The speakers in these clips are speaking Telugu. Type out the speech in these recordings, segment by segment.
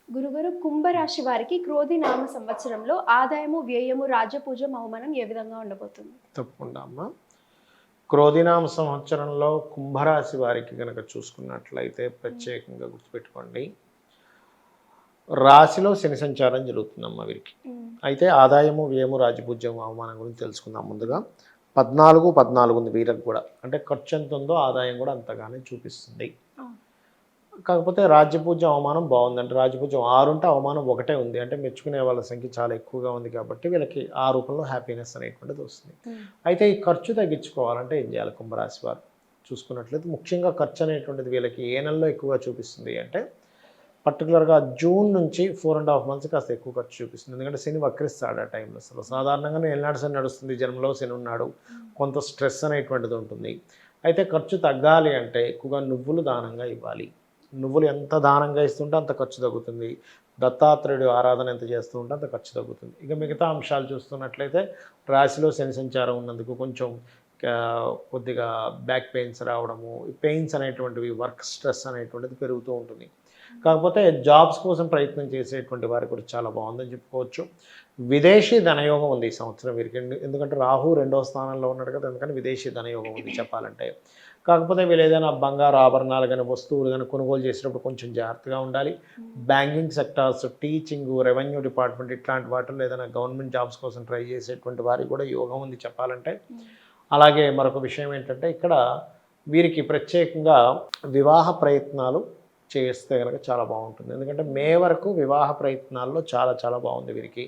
గురుగారు కుంభరాశి వారికి క్రోధి నామ సంవత్సరంలో ఆదాయము, వ్యయము, రాజ్యపూజ్యం, అవమానం ఏ విధంగా ఉండబోతుంది? తప్పకుండా అమ్మ. క్రోధినామ సంవత్సరంలో కుంభరాశి వారికి కనుక చూసుకున్నట్లయితే ప్రత్యేకంగా గుర్తుపెట్టుకోండి, రాశిలో శని సంచారం జరుగుతుందమ్మ వీరికి. అయితే ఆదాయము, వ్యయము, రాజ్యపూజ్యం, అవమానం గురించి తెలుసుకుందాం. ముందుగా 14 ఉంది వీళ్ళకి కూడా. అంటే ఖర్చు ఎంత ఉందో ఆదాయం కూడా అంతగానే చూపిస్తుంది. కాకపోతే రాజ్యపూజ్యం, అవమానం బాగుంది. అంటే రాజ్యపూజ్యం 6 ఉంటే అవమానం 1 ఉంది. అంటే మెచ్చుకునే వాళ్ళ సంఖ్య చాలా ఎక్కువగా ఉంది కాబట్టి వీళ్ళకి ఆ రూపంలో హ్యాపీనెస్ అనేటువంటిది వస్తుంది. అయితే ఈ ఖర్చు తగ్గించుకోవాలంటే ఏం చేయాలి కుంభరాశి వారు చూసుకున్నట్లయితే, ముఖ్యంగా ఖర్చు అనేటువంటిది వీళ్ళకి ఏ నెలలో ఎక్కువగా చూపిస్తుంది అంటే పర్టికులర్గా జూన్ నుంచి 4.5 months కాస్త ఎక్కువ ఖర్చు చూపిస్తుంది. ఎందుకంటే శని వక్రిస్తాడు ఆ టైంలో. అసలు సాధారణంగానే ఏళ్ళనాడు శని నడుస్తుంది, జన్మలో శని ఉన్నాడు, కొంత స్ట్రెస్ అనేటువంటిది ఉంటుంది. అయితే ఖర్చు తగ్గాలి అంటే ఎక్కువగా నువ్వులు దానంగా ఇవ్వాలి. నువ్వులు ఎంత దానంగా ఇస్తుంటే అంత ఖర్చు తగ్గుతుంది. దత్తాత్రేయుడు ఆరాధన ఎంత చేస్తూ ఉంటే అంత ఖర్చు తగ్గుతుంది. ఇక మిగతా అంశాలు చూస్తున్నట్లయితే రాశిలో శని సంచారం ఉన్నందుకు కొంచెం కొద్దిగా బ్యాక్ పెయిన్స్ రావడము, పెయిన్స్ అనేటువంటివి, వర్క్ స్ట్రెస్ అనేటువంటిది పెరుగుతూ ఉంటుంది. కాకపోతే జాబ్స్ కోసం ప్రయత్నం చేసేటువంటి వారికి కూడా చాలా బాగుందని చెప్పుకోవచ్చు. విదేశీ ధనయోగం ఉంది ఈ సంవత్సరం వీరికి. ఎందుకంటే రాహు 2వ స్థానంలో ఉన్నాడు కదా, అందుకని విదేశీ ధనయోగం ఉంది చెప్పాలంటే. కాకపోతే వీళ్ళు ఏదైనా బంగారు ఆభరణాలు కానీ వస్తువులు కానీ కొనుగోలు చేసేటప్పుడు కొంచెం జాగ్రత్తగా ఉండాలి. Banking sectors, teaching, revenue department ఇట్లాంటి వాటిల్లో ఏదైనా గవర్నమెంట్ జాబ్స్ కోసం ట్రై చేసేటువంటి వారికి కూడా యోగం ఉంది చెప్పాలంటే. అలాగే మరొక విషయం ఏంటంటే ఇక్కడ వీరికి ప్రత్యేకంగా వివాహ ప్రయత్నాలు చేస్తే కనుక చాలా బాగుంటుంది. ఎందుకంటే మే వరకు వివాహ ప్రయత్నాల్లో చాలా బాగుంది వీరికి.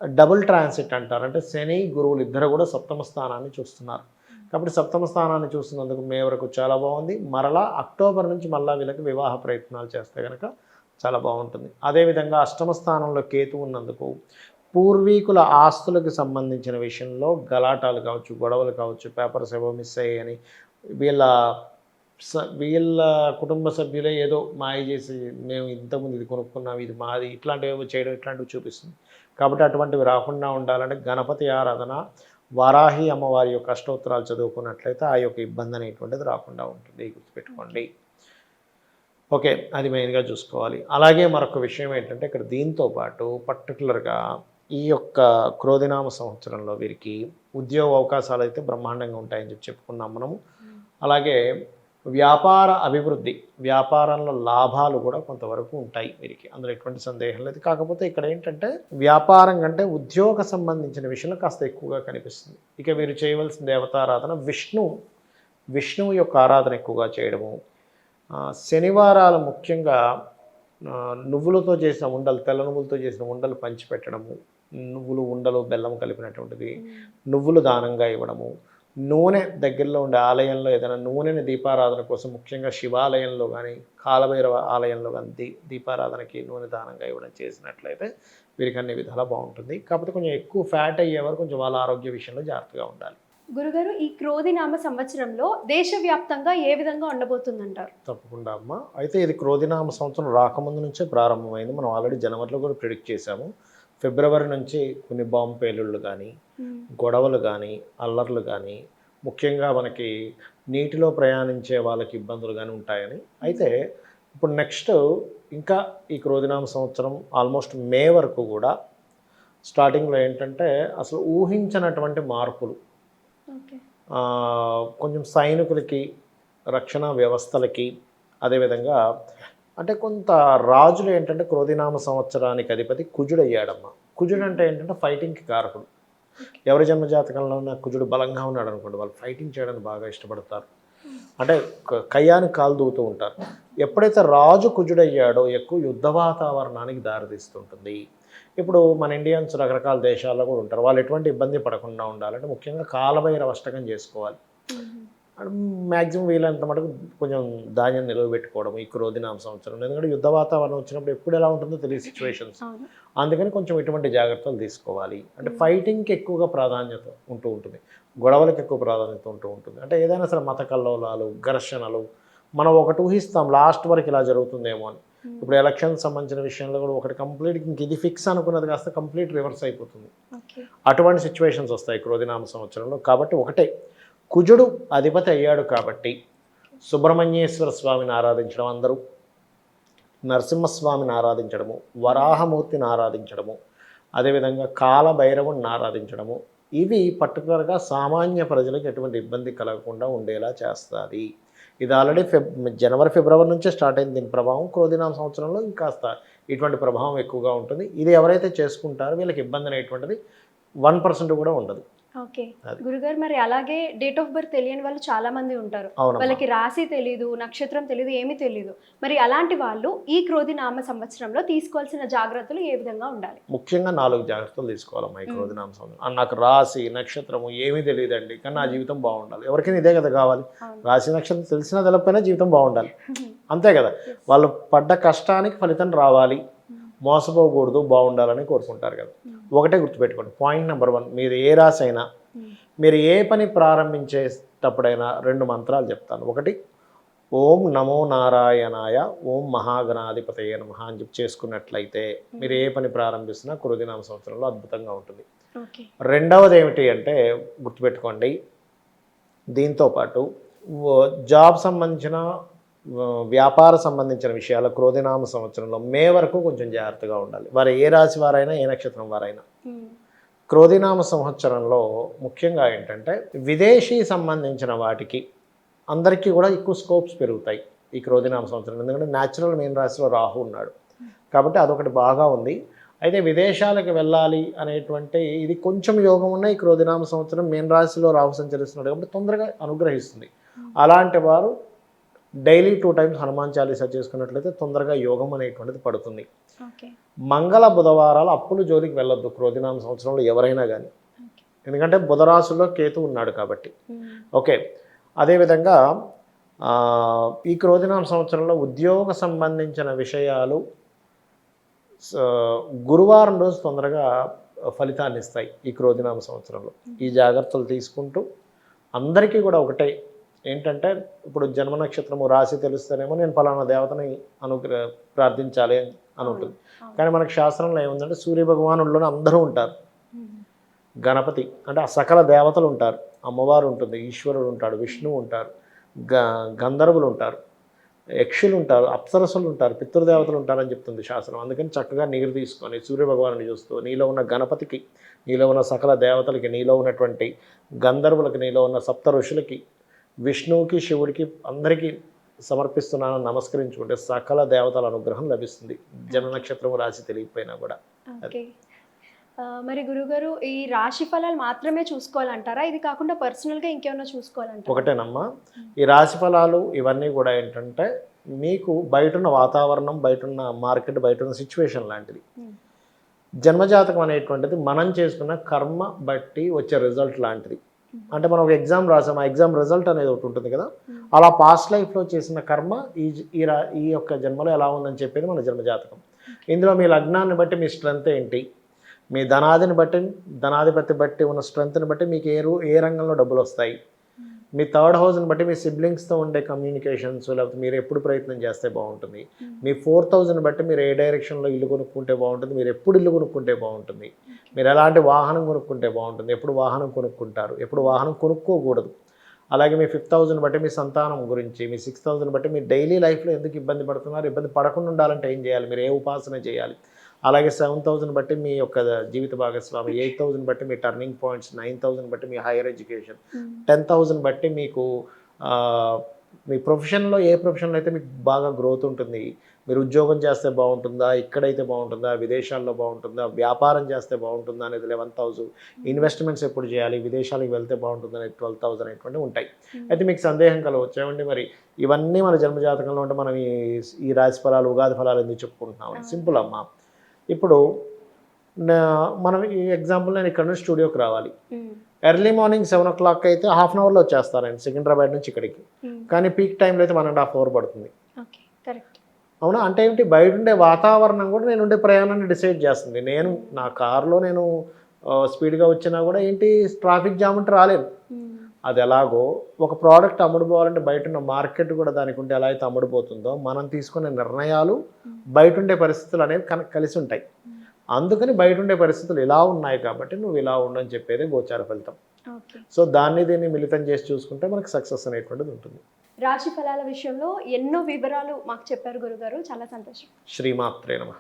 డబుల్ ట్రాన్సిట్ అంటారు. అంటే శని గురువులు ఇద్దరు కూడా 7వ స్థానాన్ని చూస్తున్నారు. కాబట్టి 7వ స్థానాన్ని చూస్తున్నందుకు మే వరకు చాలా బాగుంది. మరలా అక్టోబర్ నుంచి మళ్ళీ వీళ్ళకి వివాహ ప్రయత్నాలు చేస్తే కనుక చాలా బాగుంటుంది. అదేవిధంగా 8వ స్థానంలో కేతు ఉన్నందుకు పూర్వీకుల ఆస్తులకు సంబంధించిన విషయంలో గలాటాలు కావచ్చు, గొడవలు కావచ్చు, పేపర్స్ ఏవో మిస్ అయ్యాయని వీళ్ళ కుటుంబ సభ్యులే ఏదో మాయ చేసి మేము ఇంతకుముందు ఇది కొనుక్కున్నాం, ఇది మాది, ఇట్లాంటివి చేయడం ఇట్లాంటివి చూపిస్తుంది. కాబట్టి అటువంటివి రాకుండా ఉండాలంటే గణపతి ఆరాధన, వారాహి అమ్మవారి యొక్క అష్టోత్తరాలు చదువుకున్నట్లయితే ఆ యొక్క ఇబ్బంది అనేటువంటిది రాకుండా ఉంటుంది. గుర్తుపెట్టుకోండి. ఓకే, అది మెయిన్గా చూసుకోవాలి. అలాగే మరొక విషయం ఏంటంటే ఇక్కడ దీంతో పాటు పర్టికులర్గా ఈ యొక్క క్రోధినామ సంవత్సరంలో వీరికి ఉద్యోగ అవకాశాలు అయితే బ్రహ్మాండంగా ఉంటాయని చెప్పుకున్నాం మనము. అలాగే వ్యాపార అభివృద్ధి, వ్యాపారంలో లాభాలు కూడా కొంతవరకు ఉంటాయి వీరికి, అందులో ఎటువంటి సందేహం లేదు. కాకపోతే ఇక్కడ ఏంటంటే వ్యాపారం కంటే ఉద్యోగ సంబంధించిన విషయంలో కాస్త ఎక్కువగా కనిపిస్తుంది. ఇక వీరు చేయవలసిన దేవతారాధన విష్ణువు యొక్క ఆరాధన ఎక్కువగా చేయడము, శనివారాలు ముఖ్యంగా నువ్వులతో చేసిన ఉండలు, తెల్ల నువ్వులతో చేసిన ఉండలు పంచిపెట్టడము, నువ్వులు ఉండలు బెల్లం కలిపినటువంటిది, నువ్వులు దానంగా ఇవ్వడము, నూనె దగ్గరలో ఉండే ఆలయంలో ఏదైనా నూనెని దీపారాధన కోసం, ముఖ్యంగా శివాలయంలో కానీ కాలభైరవ ఆలయంలో కానీ దీపారాధనకి నూనె దానంగా ఇవ్వడం చేసినట్లయితే వీరికి అన్ని విధాలా బాగుంటుంది. కాకపోతే కొంచెం ఎక్కువ ఫ్యాట్ అయ్యేవారు కొంచెం వాళ్ళ ఆరోగ్య విషయంలో జాగ్రత్తగా ఉండాలి. గురుగారు, ఈ క్రోధినామ సంవత్సరంలో దేశవ్యాప్తంగా ఏ విధంగా ఉండబోతుందంటారు? తప్పకుండా అమ్మ. అయితే ఇది క్రోధినామ సంవత్సరం రాకముందు నుంచే ప్రారంభమైంది. మనం ఆల్రెడీ జనవరిలో కూడా ప్రిడిక్ట్ చేశాము. ఫిబ్రవరి నుంచి కొన్ని బాంబు పేలుళ్ళు కానీ, గొడవలు కానీ, అల్లర్లు కానీ, ముఖ్యంగా మనకి నీటిలో ప్రయాణించే వాళ్ళకి ఇబ్బందులు కానీ ఉంటాయని. అయితే ఇప్పుడు నెక్స్ట్ ఇంకా ఈ క్రోధినామ సంవత్సరం ఆల్మోస్ట్ మే వరకు కూడా స్టార్టింగ్లో ఏంటంటే అసలు ఊహించినటువంటి మార్పులు, కొంచెం సైనికులకి, రక్షణ వ్యవస్థలకి, అదేవిధంగా అంటే కొంత రాజులు ఏంటంటే క్రోధినామ సంవత్సరానికి అధిపతి కుజుడు అయ్యాడమ్మ. కుజుడు అంటే ఏంటంటే ఫైటింగ్కి కారకుడు. ఎవరి జన్మజాతకంలో ఉన్న కుజుడు బలంగా ఉన్నాడు అనుకోండి, వాళ్ళు ఫైటింగ్ చేయడానికి బాగా ఇష్టపడతారు. అంటే కయ్యానికి కాలు దూతూ ఉంటారు. ఎప్పుడైతే రాజు కుజుడు అయ్యాడో ఎక్కువ యుద్ధ వాతావరణానికి దారితీస్తుంటుంది. ఇప్పుడు మన ఇండియన్స్ రకరకాల దేశాల్లో కూడా ఉంటారు. వాళ్ళు ఎటువంటి ఇబ్బంది పడకుండా ఉండాలంటే ముఖ్యంగా కాలభైరవ అష్టకం చేసుకోవాలి. మ్యాక్సిమం వీలైనంత మటుకు కొంచెం ధాన్యం నిలవబెట్టుకోవడం ఈ క్రోధినామ సంవత్సరం. ఎందుకంటే యుద్ధ వాతావరణం వచ్చినప్పుడు ఎప్పుడు ఎలా ఉంటుందో తెలియదు సిచ్యువేషన్స్. అందుకని కొంచెం ఇటువంటి జాగ్రత్తలు తీసుకోవాలి. అంటే ఫైటింగ్కి ఎక్కువగా ప్రాధాన్యత ఉంటూ ఉంటుంది, గొడవలకు ఎక్కువ ప్రాధాన్యత ఉంటూ ఉంటుంది. అంటే ఏదైనా సరే మత కల్లోలాలు, ఘర్షణలు మనం ఒకటి ఊహిస్తాం లాస్ట్ వరకు ఇలా జరుగుతుందేమో అని. ఇప్పుడు ఎలక్షన్స్ సంబంధించిన విషయంలో కూడా ఒకటి కంప్లీట్ ఇంక ఇది ఫిక్స్ అనుకున్నది కాస్త కంప్లీట్ రివర్స్ అయిపోతుంది. అటువంటి సిచ్యువేషన్స్ వస్తాయి క్రోధినామ సంవత్సరంలో. కాబట్టి ఒకటే, కుజుడు అధిపతి అయ్యాడు కాబట్టి సుబ్రహ్మణ్యేశ్వర స్వామిని ఆరాధించడం అందరూ, నరసింహస్వామిని ఆరాధించడము, వరాహమూర్తిని ఆరాధించడము, అదేవిధంగా కాలభైరవుని ఆరాధించడము, ఇవి పర్టికులర్గా సామాన్య ప్రజలకు ఎటువంటి ఇబ్బంది కలగకుండా ఉండేలా చేస్తుంది. ఇది ఆల్రెడీ జనవరి ఫిబ్రవరి నుంచే స్టార్ట్ అయింది దీని ప్రభావం. క్రోధినామ సంవత్సరంలో ఇంకాస్త ఇటువంటి ప్రభావం ఎక్కువగా ఉంటుంది. ఇది ఎవరైతే చేసుకుంటారో వీళ్ళకి ఇబ్బంది అనేటువంటిది 1% కూడా ఉండదు. ఓకే గురుగారు, మరి అలాగే డేట్ ఆఫ్ బర్త్ తెలియని వాళ్ళు చాలా మంది ఉంటారు. అవునమ్మా. వాళ్ళకి రాశి తెలీదు, నక్షత్రం తెలీదు, ఏమీ తెలీదు. మరి అలాంటి వాళ్ళు ఈ క్రోధి నామ సంవత్సరంలో తీసుకోవాల్సిన జాగ్రత్తలు ఏ విధంగా ఉండాలి? ముఖ్యంగా 4 జాగ్రత్తలు తీసుకోవాలమ్మా ఈ క్రోధినామ సంవత్సరం. నాకు రాశి నక్షత్రము ఏమీ తెలియదండి, కానీ నా జీవితం బాగుండాలి. ఎవరికైనా ఇదే కదా కావాలి. రాశి నక్షత్రం తెలిసినా తెలపైనా జీవితం బాగుండాలి, అంతే కదా. వాళ్ళు పడ్డ కష్టానికి ఫలితం రావాలి, మోసపోకూడదు, బాగుండాలని కోరుకుంటారు కదా. ఒకటే గుర్తుపెట్టుకోండి, పాయింట్ నెంబర్ 1, మీరు ఏ రాశి అయినా మీరు ఏ పని ప్రారంభించేటప్పుడైనా 2 మంత్రాలు చెప్తాను. ఒకటి ఓం నమో నారాయణాయ, ఓం మహాగణాధిపతయే నమః అని చెప్పి చేసుకున్నట్లయితే మీరు ఏ పని ప్రారంభిస్తున్నా క్రోధినామ సంవత్సరంలో అద్భుతంగా ఉంటుంది. రెండవది ఏమిటి అంటే గుర్తుపెట్టుకోండి, దీంతోపాటు జాబ్ సంబంధించిన వ్యాపార సంబంధించిన విషయాలు క్రోధినామ సంవత్సరంలో మే వరకు కొంచెం జాగ్రత్తగా ఉండాలి. వారు ఏ రాశి వారైనా ఏ నక్షత్రం వారైనా. క్రోధినామ సంవత్సరంలో ముఖ్యంగా ఏంటంటే విదేశీ సంబంధించిన వాటికి అందరికీ కూడా ఎక్కువ స్కోప్స్ పెరుగుతాయి ఈ క్రోధినామ సంవత్సరం. ఎందుకంటే న్యాచురల్ మీన రాశిలో రాహు ఉన్నాడు కాబట్టి అదొకటి బాగా ఉంది. అయితే విదేశాలకు వెళ్ళాలి అనేటువంటి ఇది కొంచెం యోగం ఉన్న ఈ క్రోధినామ సంవత్సరం మీన రాశిలో రాహు సంచరిస్తున్నాడు కాబట్టి తొందరగా అనుగ్రహిస్తుంది. అలాంటి వారు డైలీ 2 times హనుమాన్ చాలీసా చేసుకున్నట్లయితే తొందరగా యోగం అనేటువంటిది పడుతుంది. మంగళ బుధవారాలు అప్పులు జోలికి వెళ్ళొద్దు క్రోధినామ సంవత్సరంలో ఎవరైనా కానీ, ఎందుకంటే బుధరాశుల్లో కేతు ఉన్నాడు కాబట్టి. ఓకే, అదేవిధంగా ఈ క్రోధినామ సంవత్సరంలో ఉద్యోగ సంబంధించిన విషయాలు గురువారం రోజు తొందరగా ఫలితాన్ని ఇస్తాయి ఈ క్రోధినామ సంవత్సరంలో. ఈ జాగ్రత్తలు తీసుకుంటూ అందరికీ కూడా ఒకటే ఏంటంటే, ఇప్పుడు జన్మ నక్షత్రము రాశి తెలుస్తేనేమో నేను ఫలానా దేవతని ప్రార్థించాలి అని ఉంటుంది. కానీ మనకు శాస్త్రంలో ఏముందంటే సూర్య భగవానుల్లోనే అందరూ ఉంటారు. గణపతి అంటే ఆ సకల దేవతలు ఉంటారు, అమ్మవారు ఉంటుంది, ఈశ్వరుడు ఉంటాడు, విష్ణువు ఉంటారు, గంధర్వులు ఉంటారు, యక్షులు ఉంటారు, అప్సరసులు ఉంటారు, పితృదేవతలు ఉంటారని చెప్తుంది శాస్త్రం. అందుకని చక్కగా నీరు తీసుకొని సూర్యభగవాను చూస్తూ నీలో ఉన్న గణపతికి, నీలో ఉన్న సకల దేవతలకి, నీలో ఉన్నటువంటి గంధర్వులకి, నీలో ఉన్న సప్త ఋషులకి, విష్ణువుకి, శివుడికి అందరికీ సమర్పిస్తున్నానని నమస్కరించుకుంటే సకల దేవతల అనుగ్రహం లభిస్తుంది, జన్మ నక్షత్రం రాశి తెలియకపోయినా కూడా. మరి గురుగారు, ఈ రాశి ఫలాలు మాత్రమే చూసుకోవాలంటారా? ఇది కాకుండా పర్సనల్గా ఇంకేమైనా చూసుకోవాలంటారా? ఒకటేనమ్మా, ఈ రాశి ఫలాలు ఇవన్నీ కూడా ఏంటంటే మీకు బయటున్న వాతావరణం, బయటున్న మార్కెట్, బయటున్న సిచ్యువేషన్ లాంటిది. జన్మజాతకం అనేటువంటిది మనం చేసుకున్న కర్మ బట్టి వచ్చే రిజల్ట్ లాంటిది. అంటే మనం ఒక ఎగ్జామ్ రాసాం, ఆ ఎగ్జామ్ రిజల్ట్ అనేది ఒకటి ఉంటుంది కదా, అలా పాస్ట్ లైఫ్లో చేసిన కర్మ ఈ యొక్క జన్మలో ఎలా ఉందని చెప్పేది మన జన్మజాతకం. ఇందులో మీ లగ్నాన్ని బట్టి మీ స్ట్రెంత్ ఏంటి, మీ ధనాధిపతి బట్టి ఉన్న స్ట్రెంత్ని బట్టి మీకు ఏ రంగంలో డబ్బులు వస్తాయి, మీ 3rd హౌస్ని బట్టి మీ సిబ్లింగ్స్తో ఉండే కమ్యూనికేషన్స్, లేకపోతే మీరు ఎప్పుడు ప్రయత్నం చేస్తే బాగుంటుంది, మీ 4th హౌస్ని బట్టి మీరు ఏ డైరెక్షన్లో ఇల్లు కొనుక్కుంటే బాగుంటుంది, మీరు ఎప్పుడు ఇల్లు కొనుక్కుంటే బాగుంటుంది, మీరు ఎలాంటి వాహనం కొనుక్కుంటే బాగుంటుంది, ఎప్పుడు వాహనం కొనుక్కుంటారు, ఎప్పుడు వాహనం కొనుక్కోకూడదు. అలాగే మీ 5th హౌస్ని బట్టి మీ సంతానం గురించి, మీ 6th హౌస్ని బట్టి మీ డైలీ లైఫ్లో ఎందుకు ఇబ్బంది పడుతున్నారు, ఇబ్బంది పడకుండా ఉండాలంటే ఏం చేయాలి, మీరు ఏ ఉపాసన చేయాలి. అలాగే 7th హౌస్ని బట్టి మీ యొక్క జీవిత భాగస్వామి, 8th హౌస్ని బట్టి మీ టర్నింగ్ పాయింట్స్, 9th హౌస్ని బట్టి మీ హైయర్ ఎడ్యుకేషన్, 10th హౌస్ని బట్టి మీకు మీ ప్రొఫెషన్లో ఏ ప్రొఫెషన్లో అయితే మీకు బాగా గ్రోత్ ఉంటుంది, మీరు ఉద్యోగం చేస్తే బాగుంటుందా, ఇక్కడైతే బాగుంటుందా, విదేశాల్లో బాగుంటుందా, వ్యాపారం చేస్తే బాగుంటుందా అనేది 11th హౌస్, ఇన్వెస్ట్మెంట్స్ ఎప్పుడు చేయాలి, విదేశాలకు వెళ్తే బాగుంటుంది అనేది 12th హౌస్ అనేటువంటి ఉంటాయి. అయితే మీకు సందేహం కలవచ్చు, ఏమండి మరి ఇవన్నీ మన జన్మజాతకంలో ఉంటే మనం ఈ రాశి ఫలాలు, ఉగాది ఫలాలు ఎందుకు చెప్పుకుంటున్నాం? సింపుల్ అమ్మా. ఇప్పుడు మనం ఈ ఎగ్జాంపుల్ నేను ఇక్కడ నుంచి స్టూడియోకి రావాలి, ఎర్లీ మార్నింగ్ 7 o'clock అయితే హాఫ్ అన్ అవర్లో వచ్చేస్తానండి సికింద్రాబాద్ నుంచి ఇక్కడికి. కానీ పీక్ టైంలో అయితే 1.5 hours పడుతుంది. అవునా? అంటే ఏంటి, బయట ఉండే వాతావరణం కూడా నేను ఉండే ప్రయాణాన్ని డిసైడ్ చేస్తుంది. నేను నా కారులో నేను స్పీడ్గా వచ్చినా కూడా ఏంటి ట్రాఫిక్ జామ్ ఉంటే రాలేను. అది ఎలాగో ఒక ప్రోడక్ట్ అమ్ముడుపోవాలంటే బయట ఉన్న మార్కెట్ కూడా దానికి ఉంటే ఎలా అయితే అమ్ముడుపోతుందో మనం తీసుకునే నిర్ణయాలు బయట ఉండే పరిస్థితులు అనేవి కలిసి ఉంటాయి. అందుకని బయట ఉండే పరిస్థితులు ఇలా ఉన్నాయి కాబట్టి నువ్వు ఇలా ఉండని చెప్పేదే గోచార ఫలితం. ఓకే. సో దాన్ని దీన్ని మిళితం చేసి చూసుకుంటే మనకి సక్సెస్ అనేటువంటిది ఉంటుంది. రాశి ఫలాల విషయంలో ఎన్నో వివరాలు మాకు చెప్పారు గురుగారు, చాలా సంతోషం. శ్రీమాత్రే నమః.